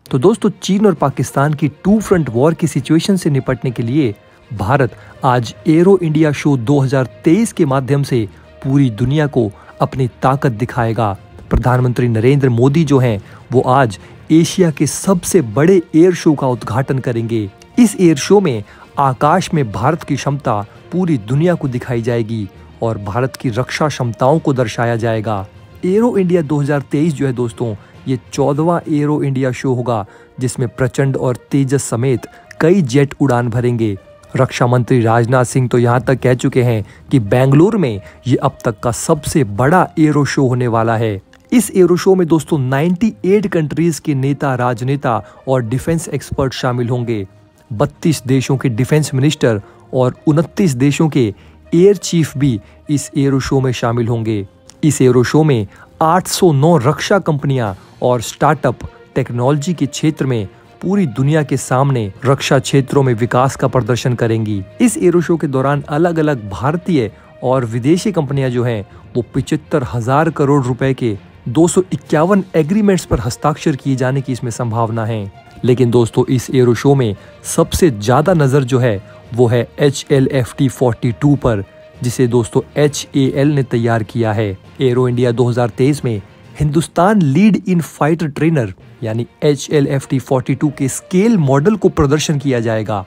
तो दोस्तों चीन और पाकिस्तान की टू फ्रंट वॉर की सिचुएशन से निपटने के लिए भारत आज एरो इंडिया शो 2023 के माध्यम से पूरी दुनिया को अपनी ताकत दिखाएगा। प्रधानमंत्री नरेंद्र मोदी जो हैं वो आज एशिया के सबसे बड़े एयर शो का उद्घाटन करेंगे। इस एयर शो में आकाश में भारत की क्षमता पूरी दुनिया को दिखाई जाएगी और भारत की रक्षा क्षमताओं को दर्शाया जाएगा। एरो इंडिया 2023 जो है दोस्तों ये 14वां एरो इंडिया शो होगा जिसमें प्रचंड और तेजस समेत कई जेट उड़ान भरेंगे। रक्षा मंत्री राजनाथ सिंह तो यहाँ तक कह चुके हैं कि बेंगलुरु में ये अब तक का सबसे बड़ा एरो शो होने वाला है। इस एरो शो में दोस्तों 98 कंट्रीज के नेता, राजनेता और डिफेंस एक्सपर्ट शामिल होंगे। 32 देशों के डिफेंस मिनिस्टर और 29 देशों के एयर चीफ भी इस एरो शो में शामिल होंगे। इस एरो शो में 809 रक्षा कंपनियां और स्टार्टअप टेक्नोलॉजी के क्षेत्र में पूरी दुनिया के सामने रक्षा क्षेत्रों में विकास का प्रदर्शन करेंगी। इस एरो शो के दौरान अलग अलग भारतीय और विदेशी कंपनियां जो हैं वो 75,000 करोड़ रुपए के 251 एग्रीमेंट्स पर हस्ताक्षर किए जाने की इसमें संभावना है। लेकिन दोस्तों इस एरो शो में सबसे ज्यादा नजर जो है वो है HLFT 42 पर, जिसे दोस्तों HAL ने तैयार किया है। एरो इंडिया 2023 में Hindustan lead in fighter trainer यानी HLFT 42 के स्केल मॉडल को प्रदर्शन किया जाएगा।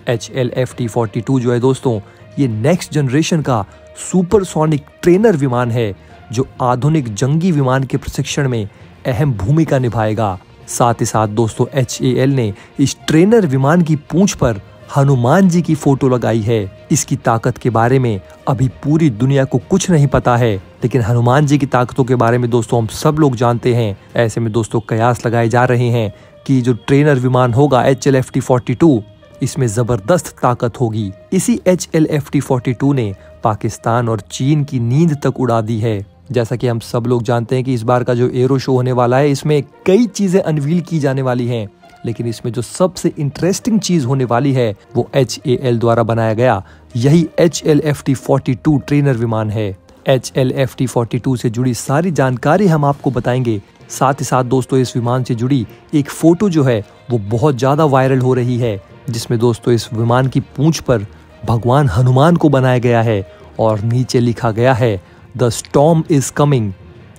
HLFT 42 जो है दोस्तों ये नेक्स्ट जनरेशन का सुपरसोनिक ट्रेनर विमान है जो आधुनिक जंगी विमान के प्रशिक्षण में अहम भूमिका निभाएगा। साथ ही साथ दोस्तों HAL ने इस ट्रेनर विमान की पूंछ पर हनुमान जी की फोटो लगाई है। इसकी ताकत के बारे में अभी पूरी दुनिया को कुछ नहीं पता है, लेकिन हनुमान जी की ताकतों के बारे में दोस्तों हम सब लोग जानते हैं। ऐसे में दोस्तों कयास लगाए जा रहे हैं कि जो ट्रेनर विमान होगा HLFT 42 इसमें जबरदस्त ताकत होगी। इसी HLFT 42 ने पाकिस्तान और चीन की नींद तक उड़ा दी है। जैसा कि हम सब लोग जानते हैं कि इस बार का जो एरो शो होने वाला है इसमें कई चीजें अनवील की जाने वाली हैं, लेकिन इसमें जो सबसे इंटरेस्टिंग चीज होने वाली है वो HAL द्वारा बनाया गया यही HLFT 42 ट्रेनर विमान है। HLFT 42 से जुड़ी सारी जानकारी हम आपको बताएंगे। साथ ही साथ दोस्तों इस विमान से जुड़ी एक फोटो जो है वो बहुत ज्यादा वायरल हो रही है, जिसमें दोस्तों इस विमान की पूंछ पर भगवान हनुमान को बनाया गया है और नीचे लिखा गया है द स्टॉर्म इज कमिंग,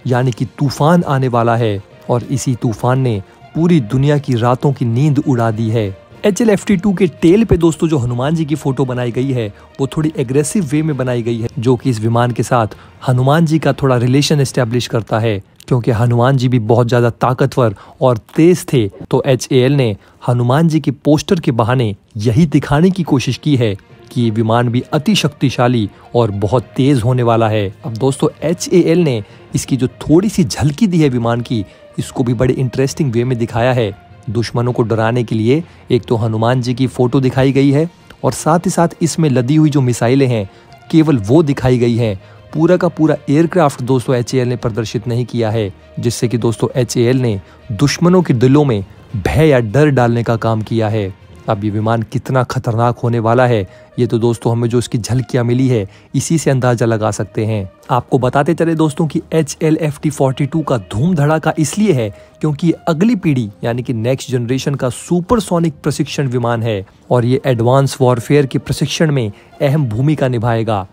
यानी कि तूफान आने वाला है। और इसी तूफान ने पूरी दुनिया की रातों की नींद उड़ा दी है। HLFT 2 के टेल पे दोस्तों जो हनुमान जी की फोटो बनाई गई है वो थोड़ी एग्रेसिव वे में बनाई गई है, जो कि इस विमान के साथ हनुमान जी का थोड़ा रिलेशन एस्टेब्लिश करता है, क्योंकि हनुमान जी भी बहुत ज्यादा ताकतवर और तेज थे। तो HAL ने हनुमान जी के पोस्टर के बहाने यही दिखाने की कोशिश की है कि ये विमान भी अति शक्तिशाली और बहुत तेज होने वाला है। अब दोस्तों HAL ने इसकी जो थोड़ी सी झलकी दी है विमान की, इसको भी बड़े इंटरेस्टिंग वे में दिखाया है। दुश्मनों को डराने के लिए एक तो हनुमान जी की फोटो दिखाई गई है और साथ ही साथ इसमें लदी हुई जो मिसाइलें हैं केवल वो दिखाई गई हैं। पूरा का पूरा एयरक्राफ्ट दोस्तों HAL ने प्रदर्शित नहीं किया है, जिससे कि दोस्तों HAL ने दुश्मनों के दिलों में भय या डर डालने का काम किया है। अब ये विमान कितना खतरनाक होने वाला है ये तो दोस्तों हमें जो इसकी झलकियां मिली है इसी से अंदाजा लगा सकते हैं। आपको बताते चले दोस्तों कि HLFT 42 का धूम धड़ाका इसलिए है क्योंकि ये अगली पीढ़ी यानी कि नेक्स्ट जनरेशन का सुपरसोनिक प्रशिक्षण विमान है और ये एडवांस वॉरफेयर के प्रशिक्षण में अहम भूमिका निभाएगा।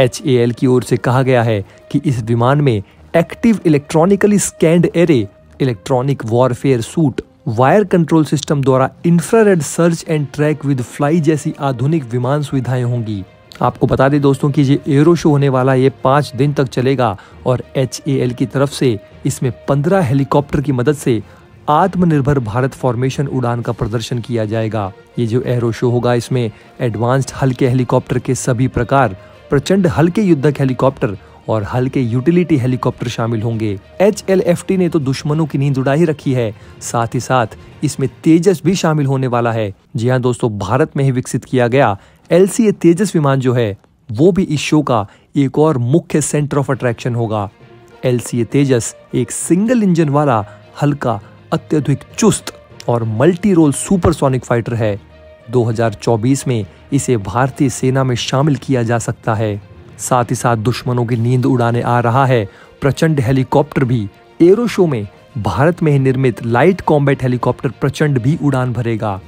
HAL की ओर से कहा गया है कि इस विमान में active electronically scanned array, electronic warfare suite, wire control system द्वारा infrared search and track with fly जैसी आधुनिक विमान सुविधाएं होंगी। आपको बता दें दोस्तों कि ये एरो शो होने वाला ये 5 दिन तक चलेगा और HAL की तरफ से इसमें 15 हेलीकॉप्टर की मदद से आत्मनिर्भर भारत फॉर्मेशन उड़ान का प्रदर्शन किया जाएगा। ये जो एरो शो होगा इसमें एडवांस्ड हल्के हेलीकॉप्टर के सभी प्रकार, प्रचंड हल्के युद्धक हेलीकॉप्टर और हल्के यूटिलिटी हेलीकॉप्टर शामिल होंगे। HLFT ने तो दुश्मनों की नींद उड़ा ही रखी है, साथ ही साथ इसमें तेजस भी शामिल होने वाला है। जी हाँ दोस्तों, भारत में ही विकसित किया गया LCA तेजस विमान जो है वो भी इस शो का एक और मुख्य सेंटर ऑफ अट्रैक्शन होगा। LCA तेजस एक सिंगल इंजन वाला हल्का, अत्यधिक चुस्त और मल्टी रोल सुपरसोनिक फाइटर है। 2024 में इसे भारतीय सेना में शामिल किया जा सकता है। साथ ही साथ दुश्मनों की नींद उड़ाने आ रहा है प्रचंड हेलीकॉप्टर भी एरो शो में भारत में ही निर्मित लाइट कॉम्बैट हेलीकॉप्टर प्रचंड भी उड़ान भरेगा।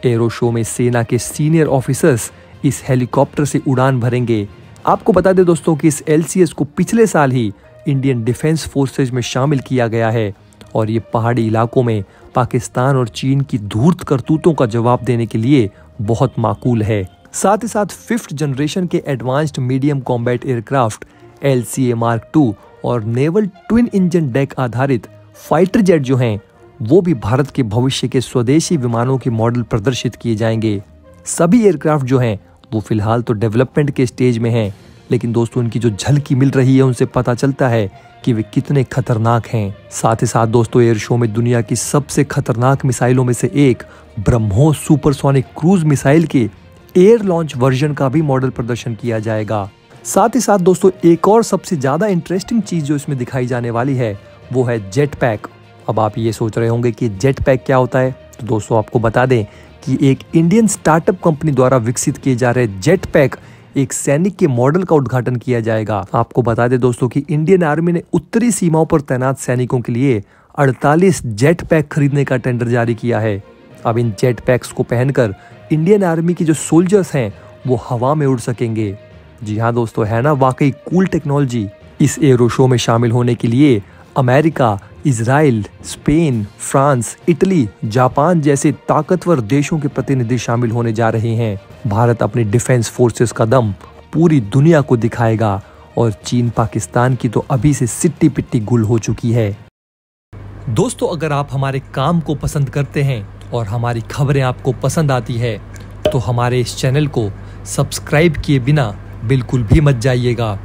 एरो शो में सेना के सीनियर ऑफिसर्स इस हेलीकॉप्टर से उड़ान भरेंगे। आपको बता दें दोस्तों कि इस LCS को पिछले साल ही इंडियन डिफेंस फोर्सेज में शामिल किया गया है और ये पहाड़ी इलाकों में पाकिस्तान और चीन की धूर्त करतूतों का जवाब देने के लिए बहुत माकूल है। साथ ही साथ 5th जनरेशन के advanced medium combat aircraft LCA Mark II और नेवल ट्विन इंजन डेक आधारित फाइटर जेट जो हैं वो भी भारत के भविष्य के स्वदेशी विमानों के मॉडल प्रदर्शित किए जाएंगे। सभी एयरक्राफ्ट जो हैं वो फिलहाल तो डेवलपमेंट के स्टेज में हैं, लेकिन दोस्तों उनकी जो झलकी मिल रही है उनसे पता चलता है कि वे कितने खतरनाक हैं। साथ ही साथ दोस्तों एयर शो में दुनिया की सबसे खतरनाक मिसाइलों में से एक ब्रह्मोस सुपरसोनिक क्रूज मिसाइल के एयर लॉन्च वर्जन का भी मॉडल प्रदर्शन किया जाएगा। साथ ही साथ दोस्तों एक और सबसे ज्यादा इंटरेस्टिंग चीज जो इसमें दिखाई जाने वाली है वो है जेट पैक। अब आप ये सोच रहे होंगे कि जेट पैक क्या होता है, तो दोस्तों आपको बता दें कि एक इंडियन स्टार्टअप कंपनी द्वारा विकसित किए जा रहे जेट पैक एक सैनिक के मॉडल का उद्घाटन किया जाएगा। आपको बता दें दोस्तों कि इंडियन आर्मी ने उत्तरी सीमाओं पर तैनात सैनिकों के लिए 48 जेट पैक खरीदने का टेंडर जारी किया है। अब इन जेट पैक्स को पहनकर इंडियन आर्मी के जो सोल्जर्स हैं वो हवा में उड़ सकेंगे। जी हाँ दोस्तों, है ना वाकई कूल टेक्नोलॉजी। इस एरो शो में शामिल होने के लिए America, Israel, Spain, France, Italy, Japan जैसे ताकतवर देशों के प्रतिनिधि शामिल होने जा रहे हैं। भारत अपनी डिफेंस फोर्सेस का दम पूरी दुनिया को दिखाएगा और चीन पाकिस्तान की तो अभी से सिट्टी पिट्टी गुल हो चुकी है। दोस्तों अगर आप हमारे काम को पसंद करते हैं और हमारी खबरें आपको पसंद आती है तो हमारे इस चैनल को सब्सक्राइब किए बिना बिल्कुल भी मत जाइएगा।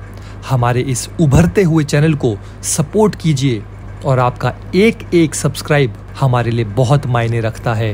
हमारे इस उभरते हुए चैनल को सपोर्ट कीजिए और आपका एक सब्सक्राइब हमारे लिए बहुत मायने रखता है।